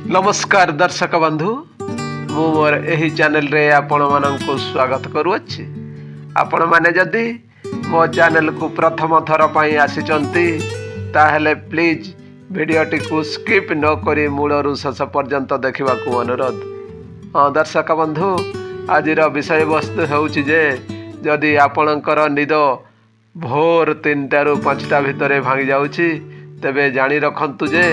नमस्कार दर्शक बंधु मु मोर एही चैनल रे आपण माननकु स्वागत करूअछि। आपण माने जदि मो चैनल को प्रथम थर पई आसीचंती ताहेले प्लीज वीडियोटी को स्किप न करी मूलरू शेष पर्यंत देखा अनुरोध। हाँ दर्शक बंधु आज विषय वस्तु होउछि जे जदि आपणकर निद भोर 3टा ରୁ 5टा भितर भांगी जाउछि तेबे जानी रखंतु जे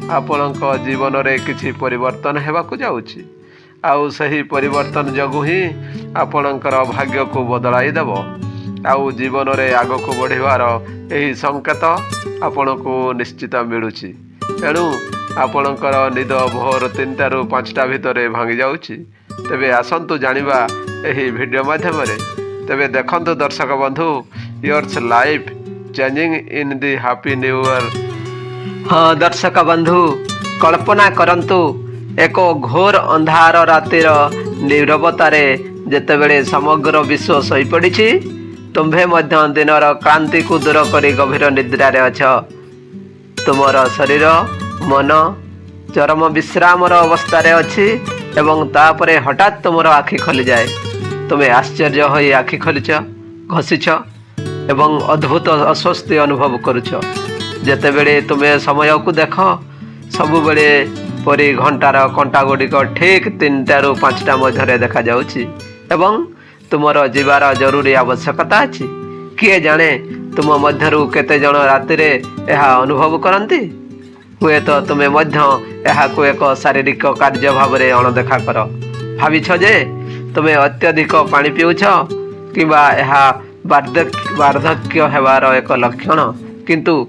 आपणक जीवन रे किछि परिवर्तन हेबाकु जाउछि आउ सही परिवर्तन जगु ही आपणकर भाग्य को बदलाई देव आउ जीवन रे आगको बढ़िवार एही संकेत आपणको निश्चित मिलुछि। तेणु आपणकर निद भोर 3टा ରୁ 5टा भितर भांगी जाउछि तेबे आसंतु जानिबा एही वीडियो माध्यम रे। तेबे देखंतु दर्शक बंधु yours life changing in the happy new year. हाँ दर्शक बंधु कल्पना करंतु एक घोर अंधार रातिर नीरवतारे जेतेबेले समग्र विश्व सही पड़िछि तुम्भे मध्य दिनर क्रांति को दूर करी गभीर निद्रारे अछ। तुमर शरीर मन चरम विश्रामर अवस्था अच्छी एवं तापरे हठात तुमर आखि खोली जाए। तुम्हें आश्चर्य होई आखि खोलिछ घसीछ एवं अद्भुत अस्वस्थी अनुभव करुछ। जेतेबेले तुम्हें समय को देख सबुबेले परी घंटार कंटा गुड़िक ठीक 3टा ରୁ 5टा मध्य देखा जाउछि एवं तुमर जीवार जरूरी आवश्यकता अछि। किए जाने तुम मध्यरु केते जण रातिरे एहा अनुभव करंती। हुए तो तुम्हें मध्य एहाको एक शारीरिक कार्य भाव में अणदेखा कर भाविछ जे तुम्हें अत्यधिक पानी पिउछ किबा एहा वार्धक्य हेबार एक लक्षण, किंतु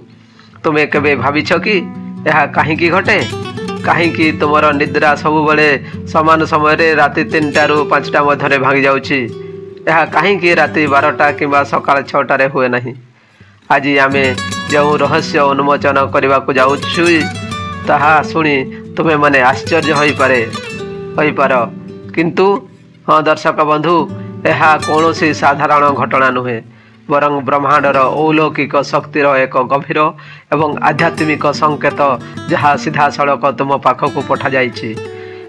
तुम्हें केबे भाविछ कि यह कहीं घटे कहीं तुमर निद्रा सबुबले समान समय राति 3टा ରୁ 5टा मध्य भांगी जाउछि यह कहीं राति 12टा किंबा सकाळ 6टारे हुए नहीं। आज आमे जो रहस्य उन्मोचन करने को जाउछु ताहा सुनी तुम्हें माने आश्चर्य होई पार किंतु हाँ दर्शक बंधु यह कौन सी साधारण घटना नुहे बरं ब्रह्मांडर अलौकिक शक्तिर एक गभीर एवं आध्यात्मिक संकेत जहाँ सीधा सड़क तुम पाखक पठा जाइछि।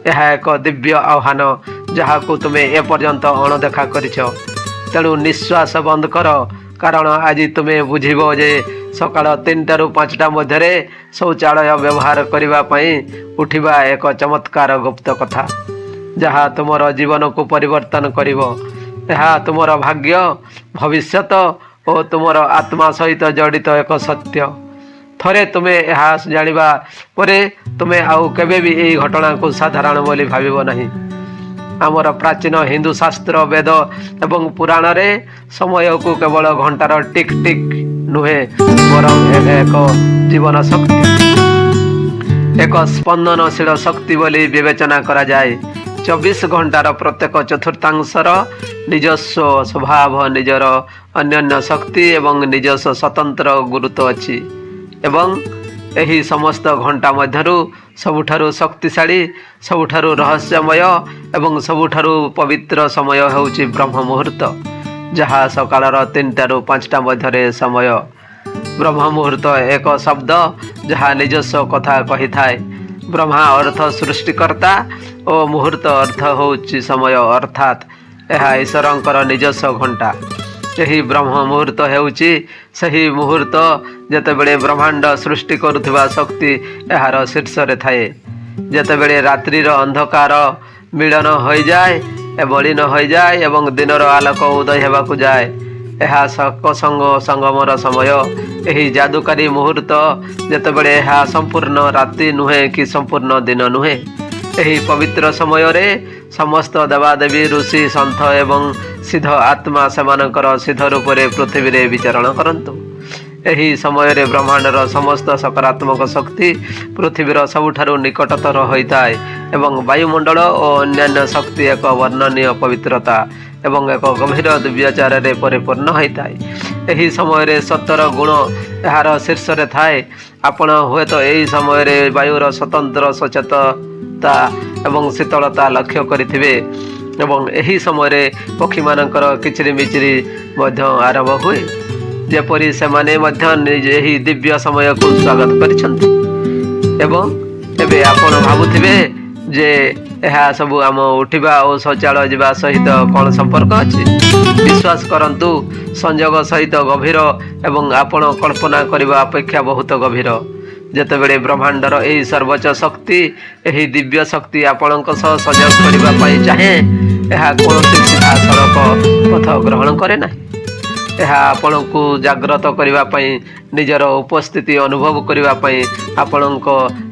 यह एक दिव्य आह्वान जहाँ को तुम्हें एपर्यंत अणदेखा करिछ। तेणु निश्वास बंद कर कारण आज तुम्हें बुझिब जे सकाळ 3टा ରୁ 5टा मध्य शौचालय व्यवहार करने उठिबा एक चमत्कार गुप्त कथा जहाँ तुमर जीवन को परिवर्तन करिवो। यह तुमर भाग्य भविष्यत और तुमर आत्मा सहित जड़ित एक सत्य। थरे तुम्हें यह जानिबा परे तुम्हें आउ केबे भी यही घटना को साधारण बोली भाविबो नहीं। आमर प्राचीन हिंदू शास्त्र वेद एवं पुराण रे समय को केवल घंटार टिक टिक नुहे बरं एक जीवन शक्ति एक स्पंदनशील शक्ति बोली विवेचना करा जाए। 24 घंटार प्रत्येक चतुर्थांशर निजस्व स्वभाव निजर अन्य शक्ति एवं निजस्व स्वतंत्र गुरुत्व अच्छी एवं यही समस्त घंटा मध्यरु सबुठारु शक्तिशाली सबुठारु रहस्यमय एवं सबुठारु पवित्र समय होउछि ब्रह्म मुहूर्त जहाँ सकाळर 3टा ରୁ 5टा मध्य समय। ब्रह्म मुहूर्त एक शब्द जहाँ निजस्व कथा कही थाए। ब्रह्मा अर्थ सृष्टिकर्ता और मुहूर्त अर्थ होउछि समय अर्थात यह ईश्वरंकर निजस्व घंटा। यही ब्रह्म मुहूर्त हेउछि सही मुहूर्त जेतेबेले ब्रह्मांड सृष्टि करुथिबा शक्ति एहार शीर्ष रे थाए। जेतेबेले रात्रिर अंधकार मिलन हो जाए बलीन हो जाए एवं दिनर आलोक उदय हेबाकु जाए यह सत्संग संगमर समय। यही जादुकारी मुहूर्त जेतेबेले यह संपूर्ण राति नुहे कि संपूर्ण दिन नुहे। यही पवित्र समय रे समस्त देवादेवी ऋषि सन्थ एवं सिद्ध आत्मा सेमानकर सिद्ध रूप से पृथ्वी रे विचरण करंतु। यही समय रे ब्रह्मांडर समस्त सकारात्मक शक्ति पृथ्वीर सबुठारु निकटतर होइताए एवं वायुमंडल और अन्य शक्ति एक वर्णनीय पवित्रता एवं एक गंभीर दिव्याचार रे परिपूर्ण होइताए। यही समय रे 17 गुण यार शीर्ष रे थाए। आपण हुए तो यही समय रे वायुर स्वतंत्र सचेतता एवं शीतलता लक्ष्य करिथिबे एवं यही समय रे पक्षी मानकर किचिरी मिचिरी मध्य आरंभ हुए जेपरी से माने मध्य यही दिव्य समय को स्वागत करिसंती एवं ଏବେ ଆପଣ ଭାବୁଥିବେ ଯେ ଏହା ସବୁ ଆମ ଉଠିବା ଓ ଶୌଚାଳୟ ଯିବା ସହିତ କ'ଣ ସମ୍ପର୍କ ଅଛି? ବିଶ୍ୱାସ କରନ୍ତୁ, ସଂଯୋଗ ସହିତ ଗଭୀର ଏବଂ ଆପଣ କଳ୍ପନା କରିବା ଅପେକ୍ଷା ବହୁତ ଗଭୀର। ଯେତେବେଳେ ବ୍ରହ୍ମାଣ୍ଡର ଏହି ସର୍ବୋଚ୍ଚ ଶକ୍ତି, ଏହି ଦିବ୍ୟ ଶକ୍ତି ଆପଣଙ୍କ ସହ ସଂଯୋଗ କରିବା ପାଇଁ ଚାହେଁ, ଏହା କୌଣସି ସିଧାସଳଖ ପଥ ଗ୍ରହଣ କରେ ନାହିଁ। ଏହା ଆପଣଙ୍କୁ ଜାଗ୍ରତ କରିବା ପାଇଁ, ନିଜର ଉପସ୍ଥିତି ଅନୁଭବ କରିବା ପାଇଁ ଆପଣଙ୍କ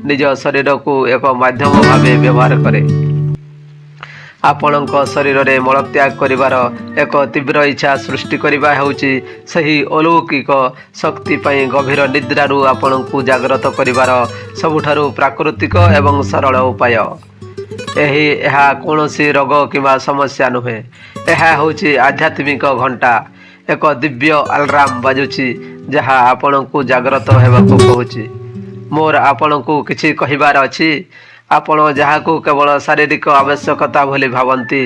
ନିଜ ଶରୀରକୁ ଏକ ମାଧ୍ୟମ ଭାବେ ବ୍ୟବହାର କରେ। ଆପଣଙ୍କ ଶରୀରରେ ମଳତ୍ୟାଗ କରିବାର ଏକ ତୀବ୍ର ଇଚ୍ଛା ସୃଷ୍ଟି କରିବା ହେଉଛି ସେହି ଅଲୌକିକ ଶକ୍ତି ପାଇଁ ଗଭୀର ନିଦ୍ରାରୁ ଆପଣଙ୍କୁ ଜାଗ୍ରତ କରିବାର ସବୁଠାରୁ ପ୍ରାକୃତିକ ଏବଂ ସରଳ ଉପାୟ। ଏହା କୌଣସି ରୋଗ କିମ୍ବା ସମସ୍ୟା ନୁହେଁ। ଏହା ହେଉଛି ଆଧ୍ୟାତ୍ମିକ ଘଣ୍ଟା, ଏକ ଦିବ୍ୟ ଆଲାର୍ମ ବାଜୁଛି ଯାହା ଆପଣଙ୍କୁ ଜାଗ୍ରତ ହେବାକୁ କହୁଛି। ମୋର ଆପଣଙ୍କୁ କିଛି କହିବାର ଅଛି। ଆପଣ ଯାହାକୁ କେବଳ ଶାରୀରିକ ଆବଶ୍ୟକତା ବୋଲି ଭାବନ୍ତି,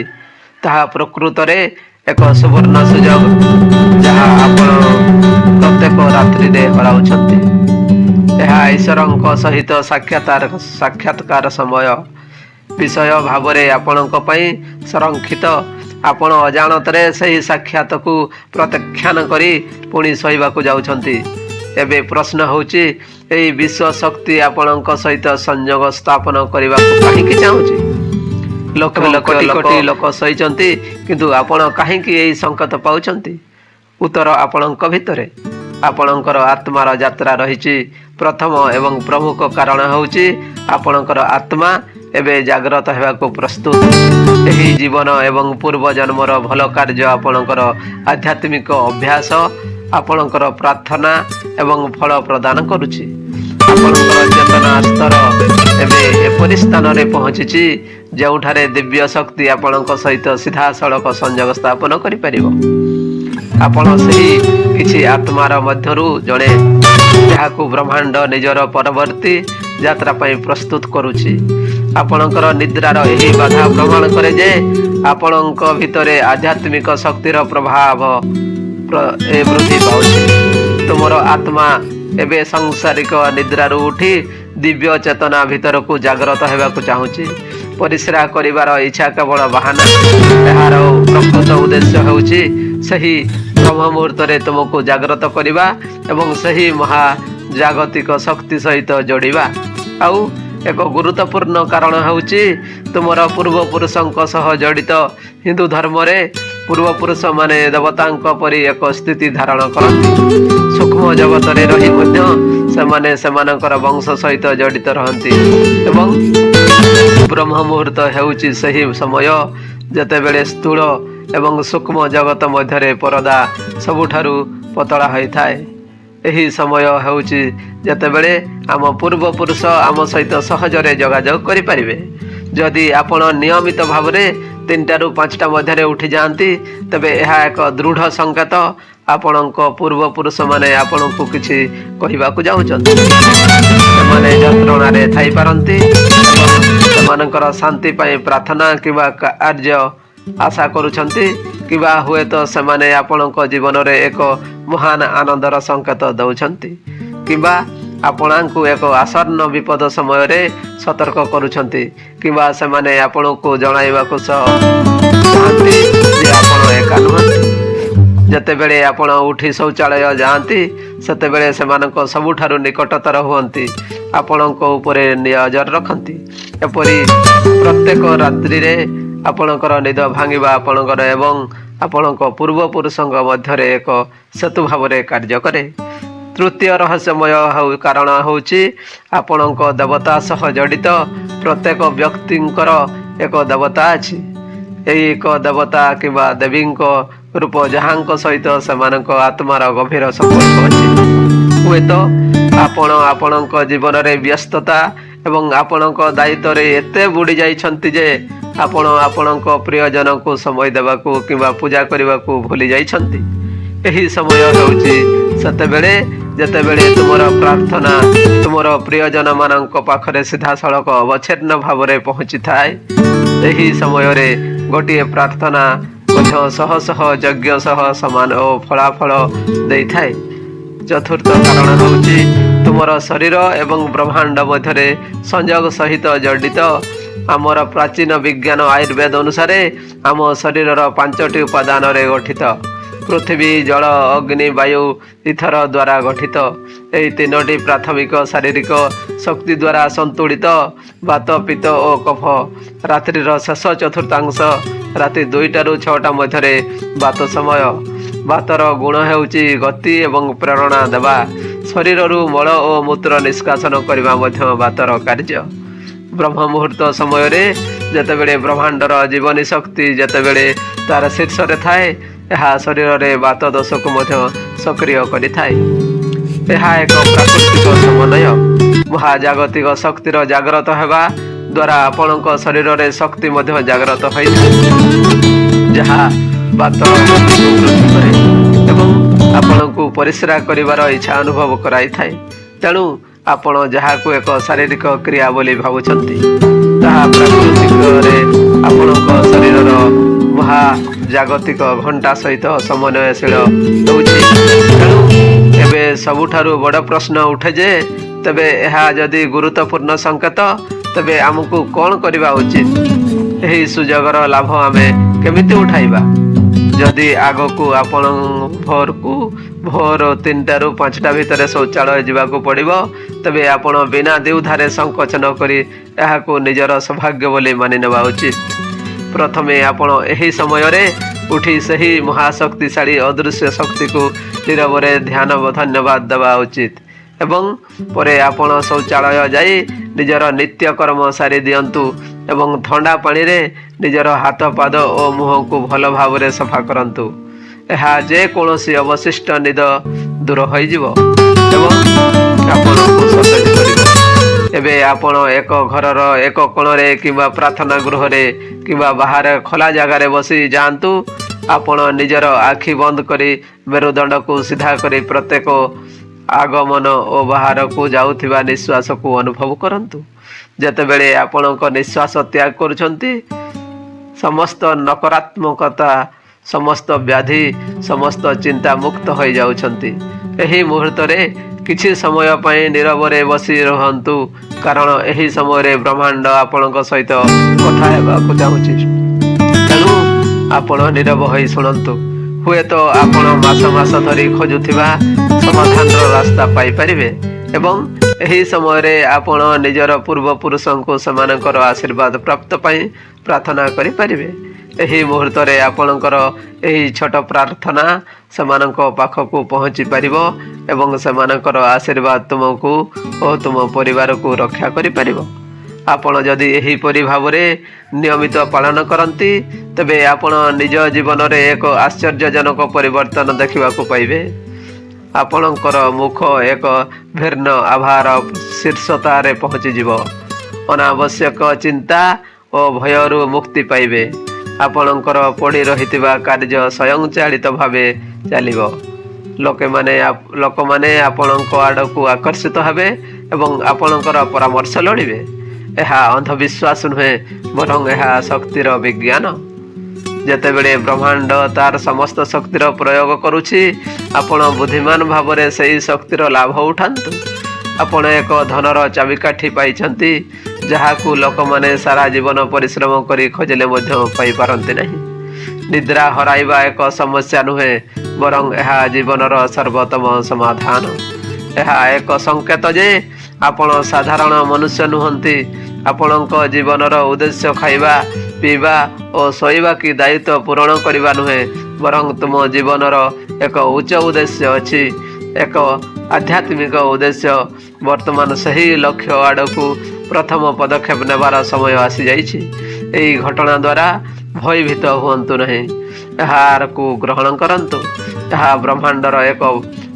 ତାହା ପ୍ରକୃତରେ ଏକ ସୁବର୍ଣ୍ଣ ସୁଯୋଗ ଯାହା ଆପଣ ପ୍ରତ୍ୟେକ ରାତ୍ରିରେ ହରାଉଛନ୍ତି। ଏହା ଈଶ୍ୱରଙ୍କ ସହିତ ସାକ୍ଷାତକାର ସମୟ, ବିଷୟ ଭାବରେ ଆପଣଙ୍କ ପାଇଁ ସଂରକ୍ଷିତ। ଆପଣ ଅଜାଣତରେ ସେହି ସାକ୍ଷାତକୁ ପ୍ରତ୍ୟାଖ୍ୟାନ କରି ପୁଣି ଶୋଇବାକୁ ଯାଉଛନ୍ତି। ଏବେ ପ୍ରଶ୍ନ ହେଉଛି, ଏହି ବିଶ୍ୱ ଶକ୍ତି ଆପଣଙ୍କ ସହିତ ସଂଯୋଗ ସ୍ଥାପନ କରିବାକୁ କାହିଁକି ଚାହୁଁଛି? କୋଟି କୋଟି ଲୋକ ଶୋଇଛନ୍ତି, କିନ୍ତୁ ଆପଣ କାହିଁକି ଏହି ସଂକେତ ପାଉଛନ୍ତି? ଉତ୍ତର ଆପଣଙ୍କ ଭିତରେ। ଆପଣଙ୍କର ଆତ୍ମାର ଯାତ୍ରା ରହିଛି। ପ୍ରଥମ ଏବଂ ପ୍ରମୁଖ କାରଣ ହେଉଛି ଆପଣଙ୍କର ଆତ୍ମା ଏବେ ଜାଗ୍ରତ ହେବାକୁ ପ୍ରସ୍ତୁତ। ଏହି ଜୀବନ ଏବଂ ପୂର୍ବ ଜନ୍ମର ଭଲ କାର୍ଯ୍ୟ, ଆପଣଙ୍କର ଆଧ୍ୟାତ୍ମିକ ଅଭ୍ୟାସ, ଆପଣଙ୍କର ପ୍ରାର୍ଥନା ଏବଂ ଫଳ ପ୍ରଦାନ କରୁଛି। ଆପଣଙ୍କର ଚେତନା ସ୍ତର ଏବେ ଏପରି ସ୍ଥାନରେ ପହଞ୍ଚିଛି ଯେଉଁଠାରେ ଦିବ୍ୟ ଶକ୍ତି ଆପଣଙ୍କ ସହିତ ସିଧାସଳଖ ସଂଯୋଗ ସ୍ଥାପନ କରିପାରିବ। ଆପଣ ସେହି କିଛି ଆତ୍ମାର ମଧ୍ୟରୁ ଜଣେ ଯାହାକୁ ବ୍ରହ୍ମାଣ୍ଡ ନିଜର ପରବର୍ତ୍ତୀ ଯାତ୍ରା ପାଇଁ ପ୍ରସ୍ତୁତ କରୁଛି। ଆପଣଙ୍କର ନିଦ୍ରାର ଏହି ବାଧା ପ୍ରମାଣ କରେ ଯେ ଆପଣଙ୍କ ଭିତରେ ଆଧ୍ୟାତ୍ମିକ ଶକ୍ତିର ପ୍ରଭାବ ବୃଦ୍ଧି ପାଉଛି। ତୁମର ଆତ୍ମା ଏବେ ସାଂସାରିକ ନିଦ୍ରାରୁ ଉଠି ଦିବ୍ୟ ଚେତନା ଭିତରକୁ ଜାଗ୍ରତ ହେବାକୁ ଚାହୁଁଛି। ପରିସ୍ରା କରିବାର ଇଚ୍ଛା କେବଳ ବାହାନା। ଏହାର ପ୍ରକୃତ ଉଦ୍ଦେଶ୍ୟ ହେଉଛି ସେହି ବ୍ରହ୍ମ ମୁହୂର୍ତ୍ତରେ ତୁମକୁ ଜାଗ୍ରତ କରିବା ଏବଂ ସେହି ମହାଜାଗତିକ ଶକ୍ତି ସହିତ ଯୋଡ଼ିବା। ଆଉ ଏକ ଗୁରୁତ୍ୱପୂର୍ଣ୍ଣ କାରଣ ହେଉଛି ତୁମର ପୂର୍ବପୁରୁଷଙ୍କ ସହ ଜଡ଼ିତ। ହିନ୍ଦୁ ଧର୍ମରେ ପୂର୍ବପୁରୁଷମାନେ ଦେବତାଙ୍କ ପରି ଏକ ସ୍ଥିତି ଧାରଣ କରନ୍ତି। ସୂକ୍ଷ୍ମ ଜଗତରେ ରହି ମଧ୍ୟ ସେମାନେ ସେମାନଙ୍କର ବଂଶ ସହିତ ଜଡ଼ିତ ରହନ୍ତି ଏବଂ ବ୍ରହ୍ମ ମୁହୂର୍ତ୍ତ ହେଉଛି ସେହି ସମୟ ଯେତେବେଳେ ସ୍ଥୂଳ ଏବଂ ସୂକ୍ଷ୍ମ ଜଗତ ମଧ୍ୟରେ ପରଦା ସବୁଠାରୁ ପତଳା ହୋଇଥାଏ। ଏହି ସମୟ ହେଉଛି ଯେତେବେଳେ ଆମ ପୂର୍ବପୁରୁଷ ଆମ ସହିତ ସହଜରେ ଯୋଗାଯୋଗ କରିପାରିବେ। ଯଦି ଆପଣ ନିୟମିତ ଭାବରେ 3ଟାରୁ 5ଟା ମଧ୍ୟରେ ଉଠିଯାଆନ୍ତି, ତେବେ ଏହା ଏକ ଦୃଢ଼ ସଂକେତ ଆପଣଙ୍କ ପୂର୍ବପୁରୁଷମାନେ ଆପଣଙ୍କୁ କିଛି କହିବାକୁ ଯାଉଛନ୍ତି। ସେମାନେ ଯନ୍ତ୍ରଣାରେ ଥାଇପାରନ୍ତି ଏବଂ ସେମାନଙ୍କର ଶାନ୍ତି ପାଇଁ ପ୍ରାର୍ଥନା କିମ୍ବା କାର୍ଯ୍ୟ ଆଶା କରୁଛନ୍ତି, କିମ୍ବା ହୁଏତ ସେମାନେ ଆପଣଙ୍କ ଜୀବନରେ ଏକ ମହାନ ଆନନ୍ଦର ସଂକେତ ଦେଉଛନ୍ତି, କିମ୍ବା ଆପଣଙ୍କୁ ଏକ ଆସନ୍ନ ବିପଦ ସମୟରେ ସତର୍କ କରୁଛନ୍ତି, କିମ୍ବା ସେମାନେ ଆପଣଙ୍କୁ ଜଣାଇବାକୁ ଚାହାନ୍ତି ଯେ ଆପଣ ଏକା ନୁହନ୍ତି। ଯେତେବେଳେ ଆପଣ ଉଠି ଶୌଚାଳୟ ଯାଆନ୍ତି, ସେତେବେଳେ ସେମାନଙ୍କ ସବୁଠାରୁ ନିକଟତର ହୁଅନ୍ତି, ଆପଣଙ୍କ ଉପରେ ନଜର ରଖନ୍ତି। ଏପରି ପ୍ରତ୍ୟେକ ରାତ୍ରିରେ ଆପଣଙ୍କର ନିଦ ଭାଙ୍ଗିବା ଆପଣଙ୍କର ଏବଂ ଆପଣଙ୍କ ପୂର୍ବପୁରୁଷଙ୍କ ମଧ୍ୟରେ ଏକ ସେତୁ ଭାବରେ କାର୍ଯ୍ୟ କରେ। ତୃତୀୟ ରହସ୍ୟମୟ କାରଣ ହେଉଛି ଆପଣଙ୍କ ଦେବତା ସହ ଜଡ଼ିତ। ପ୍ରତ୍ୟେକ ବ୍ୟକ୍ତିଙ୍କର ଏକ ଦେବତା ଅଛି। ଏହି ଏକ ଦେବତା କିମ୍ବା ଦେବୀଙ୍କ ରୂପ ଯାହାଙ୍କ ସହିତ ସେମାନଙ୍କ ଆତ୍ମାର ଗଭୀର ସମ୍ପର୍କ ଅଛି। ହୁଏତ ଆପଣ ଆପଣଙ୍କ ଜୀବନରେ ବ୍ୟସ୍ତତା ଏବଂ ଆପଣଙ୍କ ଦାୟିତ୍ୱରେ ଏତେ ବୁଡ଼ି ଯାଇଛନ୍ତି ଯେ ଆପଣ ଆପଣଙ୍କ ପ୍ରିୟଜନଙ୍କୁ ସମୟ ଦେବାକୁ କିମ୍ବା ପୂଜା କରିବାକୁ ଭୁଲି ଯାଇଛନ୍ତି। ଏହି ସମୟ ହେଉଛି ସେତେବେଳେ ଯେତେବେଳେ ତୁମର ପ୍ରାର୍ଥନା ତୁମର ପ୍ରିୟଜନମାନଙ୍କ ପାଖରେ ସିଧାସଳଖ ଅବଚ୍ଛିନ୍ନ ଭାବରେ ପହଞ୍ଚିଥାଏ। ଏହି ସମୟରେ ଗୋଟିଏ ପ୍ରାର୍ଥନା ମଧ୍ୟ ଶହ ଶହ ଯଜ୍ଞ ସହ ସମାନ ଓ ଫଳାଫଳ ଦେଇଥାଏ। ଚତୁର୍ଥ କାରଣ ହେଉଛି ତୁମର ଶରୀର ଏବଂ ବ୍ରହ୍ମାଣ୍ଡ ମଧ୍ୟରେ ସଂଯୋଗ ସହିତ ଜଡ଼ିତ। ଆମର ପ୍ରାଚୀନ ବିଜ୍ଞାନ ଆୟୁର୍ବେଦ ଅନୁସାରେ ଆମ ଶରୀରର 5ଟି ଉପାଦାନରେ ଗଠିତ। ପୃଥିବୀ, ଜଳ, ଅଗ୍ନି, ବାୟୁ, ଇଥର ଦ୍ୱାରା ଗଠିତ। ଏହି 3ଟି ପ୍ରାଥମିକ ଶାରୀରିକ ଶକ୍ତି ଦ୍ୱାରା ସନ୍ତୁଳିତ। ବାତ, ପିତ୍ତ ଓ କଫ। ରାତ୍ରିର ଶେଷ ଚତୁର୍ଥାଂଶ ରାତି 2ଟାରୁ 6ଟା ମଧ୍ୟରେ ବାତ ସମୟ। ବାତର ଗୁଣ ହେଉଛି ଗତି ଏବଂ ପ୍ରେରଣା ଦେବା। ଶରୀରରୁ ମଳ ଓ ମୂତ୍ର ନିଷ୍କାସନ କରିବା ମଧ୍ୟ ବାତର କାର୍ଯ୍ୟ। ବ୍ରହ୍ମ ମୁହୂର୍ତ୍ତ ସମୟରେ ଯେତେବେଳେ ବ୍ରହ୍ମାଣ୍ଡର ଜୀବନୀ ଶକ୍ତି ଯେତେବେଳେ ତାର ଶୀର୍ଷରେ ଥାଏ, ଏହା ଶରୀରରେ ବାତ ଦୋଷକୁ ମଧ୍ୟ ସକ୍ରିୟ କରିଥାଏ। ଏହା ଏକ ପ୍ରାକୃତିକ ସମନ୍ୱୟ। ମହାଜାଗତିକ ଶକ୍ତିର ଜାଗ୍ରତ ହେବା ଦ୍ୱାରା ଆପଣଙ୍କ ଶରୀରରେ ଶକ୍ତି ମଧ୍ୟ ଜାଗ୍ରତ ହୋଇଥାଏ, ଯାହା ବାତ ବୃଦ୍ଧି କରେ ଏବଂ ଆପଣଙ୍କୁ ପରିସ୍ରା କରିବାର ଇଚ୍ଛା ଅନୁଭବ କରାଇଥାଏ। ତେଣୁ ଆପଣ ଯାହାକୁ ଏକ ଶାରୀରିକ କ୍ରିୟା ବୋଲି ଭାବୁଛନ୍ତି, ତାହା ପ୍ରାକୃତିକରେ ଆପଣଙ୍କ ଶରୀରର ମହାଜାଗତିକ ଘଣ୍ଟା ସହିତ ସମନ୍ୱୟଶୀଳ ହେଉଛି। ତେଣୁ ଏବେ ସବୁଠାରୁ ବଡ଼ ପ୍ରଶ୍ନ ଉଠେ ଯେ, ତେବେ ଏହା ଯଦି ଗୁରୁତ୍ୱପୂର୍ଣ୍ଣ ସଂକେତ, ତେବେ ଆମକୁ କ'ଣ କରିବା ଉଚିତ? ଏହି ସୁଯୋଗର ଲାଭ ଆମେ କେମିତି ଉଠାଇବା? ଯଦି ଆଗକୁ ଆପଣ ଭୋର 3ଟାରୁ 5ଟା ଭିତରେ ଶୌଚାଳୟ ଯିବାକୁ ପଡ଼ିବ, ତେବେ ଆପଣ ବିନା ଦ୍ୱିଧାରେ ସଂକୋଚ ନ କରି ଏହାକୁ ନିଜର ସୌଭାଗ୍ୟ ବୋଲି ମାନି ନେବା ଉଚିତ। ପ୍ରଥମେ ଆପଣ ଏହି ସମୟରେ ଉଠି ସେହି ମହାଶକ୍ତିଶାଳୀ ଅଦୃଶ୍ୟ ଶକ୍ତିକୁ ନୀରବରେ ଧ୍ୟାନ ଧନ୍ୟବାଦ ଦେବା ଉଚିତ ଏବଂ ପରେ ଆପଣ ଶୌଚାଳୟ ଯାଇ ନିଜର ନିତ୍ୟକର୍ମ ସାରି ଦିଅନ୍ତୁ ଏବଂ ଥଣ୍ଡା ପାଣିରେ ନିଜର ହାତ, ପାଦ ଓ ମୁହଁକୁ ଭଲ ଭାବରେ ସଫା କରନ୍ତୁ। ଏହା ଯେକୌଣସି ଅବଶିଷ୍ଟ ନିଦ ଦୂର ହୋଇଯିବ ଏବଂ ଆପଣଙ୍କୁ ସତେଜ କରିବ। ଏବେ ଆପଣ ଏକ ଘରର ଏକ କୋଣରେ କିମ୍ବା ପ୍ରାର୍ଥନା ଗୃହରେ କିମ୍ବା ବାହାରେ ଖୋଲା ଜାଗାରେ ବସି ଯାଆନ୍ତୁ। ଆପଣ ନିଜର ଆଖି ବନ୍ଦ କରି ମେରୁଦଣ୍ଡକୁ ସିଧା କରି ପ୍ରତ୍ୟେକ ଆଗମନ ଓ ବାହାରକୁ ଯାଉଥିବା ନିଶ୍ୱାସକୁ ଅନୁଭବ କରନ୍ତୁ। ଯେତେବେଳେ ଆପଣଙ୍କ ନିଶ୍ୱାସ ତ୍ୟାଗ କରୁଛନ୍ତି, ସମସ୍ତ ନକାରାତ୍ମକତା, ସମସ୍ତ ବ୍ୟାଧି, ସମସ୍ତ ଚିନ୍ତା ମୁକ୍ତ ହୋଇଯାଉଛନ୍ତି। ଏହି ମୁହୂର୍ତ୍ତରେ କିଛି ସମୟ ପାଇଁ ନୀରବରେ ବସି ରୁହନ୍ତୁ, କାରଣ ଏହି ସମୟରେ ବ୍ରହ୍ମାଣ୍ଡ ଆପଣଙ୍କ ସହିତ କଥା ହେବାକୁ ଚାହୁଁଛି। ତେଣୁ ଆପଣ ନୀରବ ହୋଇ ଶୁଣନ୍ତୁ। ହୁଏତ ଆପଣ ମାସ ମାସ ଧରି ଖୋଜୁଥିବା ସମାଧାନର ରାସ୍ତା ପାଇପାରିବେ ଏବଂ ଏହି ସମୟରେ ଆପଣ ନିଜର ପୂର୍ବପୁରୁଷଙ୍କୁ ସେମାନଙ୍କର ଆଶୀର୍ବାଦ ପ୍ରାପ୍ତ ପାଇଁ ପ୍ରାର୍ଥନା କରିପାରିବେ। ଏହି ମୁହୂର୍ତ୍ତରେ ଆପଣଙ୍କର ଏହି ଛୋଟ ପ୍ରାର୍ଥନା ସେମାନଙ୍କ ପାଖକୁ ପହଞ୍ଚି ପାରିବ ଏବଂ ସେମାନଙ୍କର ଆଶୀର୍ବାଦ ତୁମକୁ ଓ ତୁମ ପରିବାରକୁ ରକ୍ଷା କରିପାରିବ। ଆପଣ ଯଦି ଏହିପରି ଭାବରେ ନିୟମିତ ପାଳନ କରନ୍ତି, ତେବେ ଆପଣ ନିଜ ଜୀବନରେ ଏକ ଆଶ୍ଚର୍ଯ୍ୟଜନକ ପରିବର୍ତ୍ତନ ଦେଖିବାକୁ ପାଇବେ। ଆପଣଙ୍କର ମୁଖ ଏକ ଭିନ୍ନ ଆଭାର ଶୀର୍ଷତାରେ ପହଞ୍ଚିଯିବ। ଅନାବଶ୍ୟକ ଚିନ୍ତା ଓ ଭୟରୁ ମୁକ୍ତି ପାଇବେ। ଆପଣଙ୍କର ପଡ଼ି ରହିଥିବା କାର୍ଯ୍ୟ ସ୍ୱୟଂଚାଳିତ ଭାବେ ଚାଲିବ। ଲୋକମାନେ ଆପଣଙ୍କ ଆଡ଼କୁ ଆକର୍ଷିତ ହେବେ ଏବଂ ଆପଣଙ୍କର ପରାମର୍ଶ ଲୋଡ଼ିବେ। ଏହା ଅନ୍ଧବିଶ୍ୱାସ ନୁହେଁ, ବରଂ ଏହା ଶକ୍ତିର ବିଜ୍ଞାନ। ଯେତେବେଳେ ବ୍ରହ୍ମାଣ୍ଡ ତାର ସମସ୍ତ ଶକ୍ତିର ପ୍ରୟୋଗ କରୁଛି, ଆପଣ ବୁଦ୍ଧିମାନ ଭାବରେ ସେହି ଶକ୍ତିର ଲାଭ ଉଠାନ୍ତୁ। ଆପଣ ଏକ ଧନର ଚାବିକାଠି ପାଇଛନ୍ତି, ଯାହାକୁ ଲୋକମାନେ ସାରା ଜୀବନ ପରିଶ୍ରମ କରି ଖୋଜିଲେ ମଧ୍ୟ ପାଇପାରନ୍ତି ନାହିଁ। ନିଦ୍ରା ହରାଇବା ଏକ ସମସ୍ୟା ନୁହେଁ, ବରଂ ଏହା ଜୀବନର ସର୍ବୋତ୍ତମ ସମାଧାନ। ଏହା ଏକ ସଂକେତ ଯେ ଆପଣ ସାଧାରଣ ମନୁଷ୍ୟ ନୁହନ୍ତି। ଆପଣଙ୍କ ଜୀବନର ଉଦ୍ଦେଶ୍ୟ ଖାଇବା, ପିଇବା ଓ ଶୋଇବା କି ଦାୟିତ୍ୱ ପୂରଣ କରିବା ନୁହେଁ, ବରଂ ତୁମ ଜୀବନର ଏକ ଉଚ୍ଚ ଉଦ୍ଦେଶ୍ୟ ଅଛି, ଏକ ଆଧ୍ୟାତ୍ମିକ ଉଦ୍ଦେଶ୍ୟ। ବର୍ତ୍ତମାନ ସେହି ଲକ୍ଷ୍ୟ ଆଡ଼କୁ ପ୍ରଥମ ପଦକ୍ଷେପ ନେବାର ସମୟ ଆସିଯାଇଛି। ଏହି ଘଟଣା ଦ୍ୱାରା ଭୟଭୀତ ହୁଅନ୍ତୁ ନାହିଁ, ଏହାକୁ ଗ୍ରହଣ କରନ୍ତୁ। ଏହା ବ୍ରହ୍ମାଣ୍ଡର ଏକ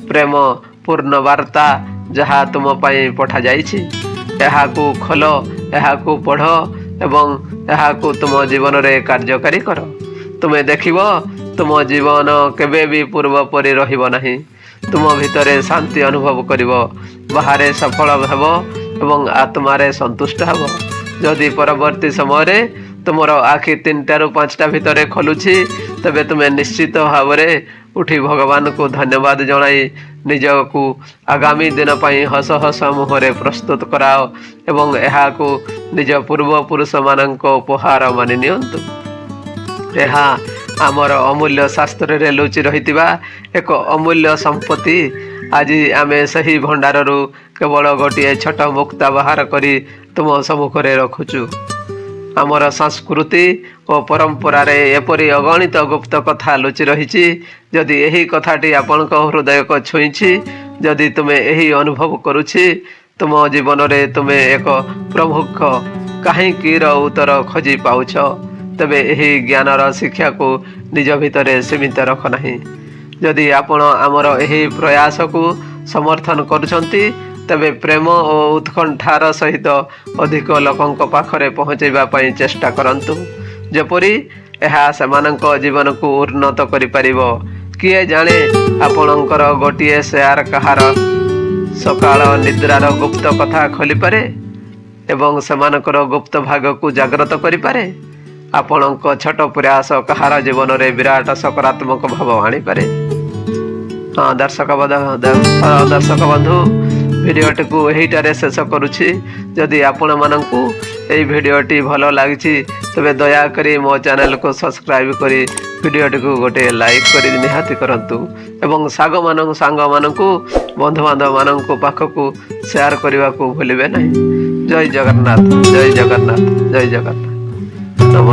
ପ୍ରେମ ପୂର୍ଣ୍ଣ ବାର୍ତ୍ତା ଯାହା ତୁମ ପାଇଁ ପଠାଯାଇଛି। ଏହାକୁ ଖୋଲ, ଏହାକୁ ପଢ଼ ଏବଂ ଏହାକୁ ତୁମ ଜୀବନରେ କାର୍ଯ୍ୟକାରୀ କର। ତୁମେ ଦେଖିବ, ତୁମ ଜୀବନ କେବେ ବି ପୂର୍ବ ପରି ରହିବ ନାହିଁ। ତୁମ ଭିତରେ ଶାନ୍ତି ଅନୁଭବ କରିବ, ବାହାରେ ସଫଳ ହେବ ଏବଂ ଆତ୍ମାରେ ସନ୍ତୁଷ୍ଟ ହେବ। ଯଦି ପରବର୍ତ୍ତୀ ସମୟରେ ତୁମର ଆଖି 3ଟାରୁ 5ଟା ଭିତରେ ଖୋଲୁଛି, ତେବେ ତୁମେ ନିଶ୍ଚିତ ଭାବରେ उठी भगवान को धन्यवाद जणाई निजकू आगामी दिन पर हस हस मुहरे प्रस्तुत कराओ एवं यह निज पूर्वपुरुष मान उपहार मानि नियंतु। यह आमर अमूल्य शास्त्र रे लुचि रही एक अमूल्य संपत्ति। आज आमे सही भंडार केवल गोटे छोट मुक्ता बाहर करी तुम सम्मुखें रखुचु। आमर संस्कृति और परंपरा रे एपरी अगणित गुप्त कथा लुचि रही। जदि यही कथाटी आपण हृदय को छुईछि, जदि तुम्हें यही अनुभव करुछि, तुम जीवन रे तुम्हें एक प्रमुख कहीं उत्तर खोजी पाउछ, तेबे यही ज्ञानर शिक्षा को निज भितर सीमित रख नहीं। जदि आपण आमर यही प्रयास को समर्थन करुछंती, तेबे प्रेम और उत्कंठार सहित अधिक लोकंक पाखरे पहुँचैबा पई चेष्टा करंतु, जेपरी यह सेमानंक जीवन को उन्नत करि परिबो। किए जाने आपणकर गोटिए शेयर कहार सकाळ निद्रार गुप्त कथा खोली पारे एवं सेमानकर गुप्त भाग को जागृत करि पारे। आपणक छोट प्रयास कहार जीवन रे विराट सकारात्मक भाव आनी पारे। हाँ दर्शक बंधु, भिडियोटी को यहीटारे शेष करुछि। जदि आपण मानंकु एई भिडियोटी भल लागिछि तबे दया करी मो चैनल को सब्सक्राइब करी भिडियोटी को गोटे लाइक करी निहाती करंतु एवं सांग मानंकु बंधु बांधव मानंकु पाखकु शेयर करने को भूलिबे नहीं। जय जगन्नाथ, जय जगन्नाथ, जय जगन्नाथ। नमस्कार।